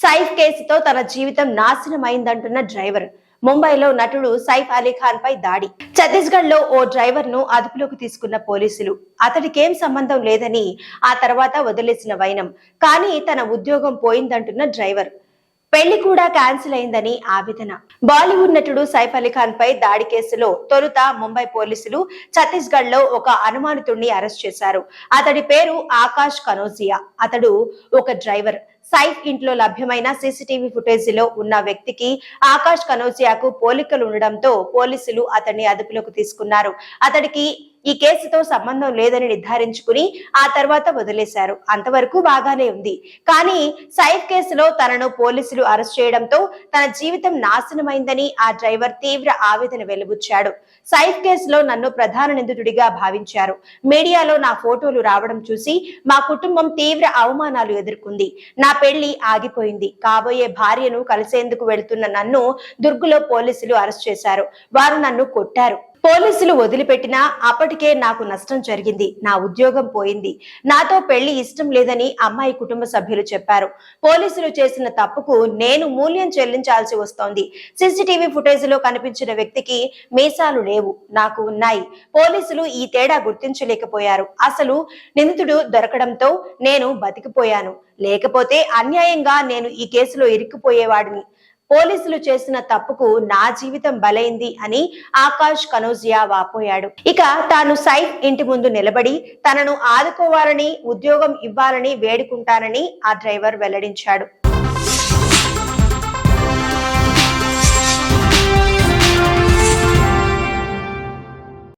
సైఫ్ కేసుతో తన జీవితం నాశనమైందంటున్న డ్రైవర్. ముంబైలో నటుడు సైఫ్ అలీ ఖాన్ పై దాడి. ఛత్తీస్గఢ్ లో ఓ డ్రైవర్ ను అదుపులోకి తీసుకున్న పోలీసులు. అతడికేం సంబంధం లేదని ఆ తర్వాత వదిలేసిన వైనం. కానీ తన ఉద్యోగం పోయిందంటున్న డ్రైవర్. పెళ్లి కూడా క్యాన్సిల్ అయిందని ఆవేదన. బాలీవుడ్ నటుడు సైఫ్ అలీ ఖాన్ పై దాడి కేసులో తొలుత ముంబై పోలీసులు ఛత్తీస్గఢ్ లో ఒక అనుమానితుడిని అరెస్ట్ చేశారు. అతడి పేరు ఆకాష్ కనోజియా. అతడు ఒక డ్రైవర్. సైఫ్ ఇంట్లో లభ్యమైన సీసీటీవీ ఫుటేజ్ లో ఉన్న వ్యక్తికి ఆకాష్ కనోజియాకు పోలికలు ఉండడంతో పోలీసులు అతన్ని అదుపులోకి తీసుకున్నారు. అతడికి ఈ కేసుతో సంబంధం లేదని నిర్ధారించుకుని ఆ తర్వాత వదిలేశారు. అంతవరకు బాగానే ఉంది. కానీ సైఫ్ కేసులో తనను పోలీసులు అరెస్ట్ చేయడంతో తన జీవితం నాశనమైందని ఆ డ్రైవర్ తీవ్ర ఆవేదన వెలుబుచ్చాడు. సైఫ్ కేసులో నన్ను ప్రధాన నిందితుడిగా భావించారు. మీడియాలో నా ఫోటోలు రావడం చూసి మా కుటుంబం తీవ్ర అవమానాలు ఎదుర్కొంది. నా పెళ్లి ఆగిపోయింది. కాబోయే భార్యను కలిసేందుకు వెళ్తున్న నన్ను దుర్గులో పోలీసులు అరెస్ట్ చేశారు. వారు నన్ను కొట్టారు. పోలీసులు వదిలిపెట్టినా అప్పటికే నాకు నష్టం జరిగింది. నా ఉద్యోగం పోయింది. నాతో పెళ్లి ఇష్టం లేదని అమ్మాయి కుటుంబ సభ్యులు చెప్పారు. పోలీసులు చేసిన తప్పుకు నేను మూల్యం చెల్లించాల్సి వస్తోంది. సీసీటీవీ ఫుటేజ్ లో కనిపించిన వ్యక్తికి మీసాలు లేవు, నాకు ఉన్నాయి. పోలీసులు ఈ తేడా గుర్తించలేకపోయారు. అసలు నిందితుడు దొరకడంతో నేను బతికిపోయాను. లేకపోతే అన్యాయంగా నేను ఈ కేసులో ఇరుక్కుపోయేవాడిని. పోలీసులు చేసిన తప్పుకు నా జీవితం బలైంది అని ఆకాష్ కనోజియా వాపోయాడు. ఇక తాను సైఫ్ ఇంటి ముందు నిలబడి తనను ఆదుకోవాలని, ఉద్యోగం ఇవ్వాలని వేడుకుంటానని ఆ డ్రైవర్ వెల్లడించాడు.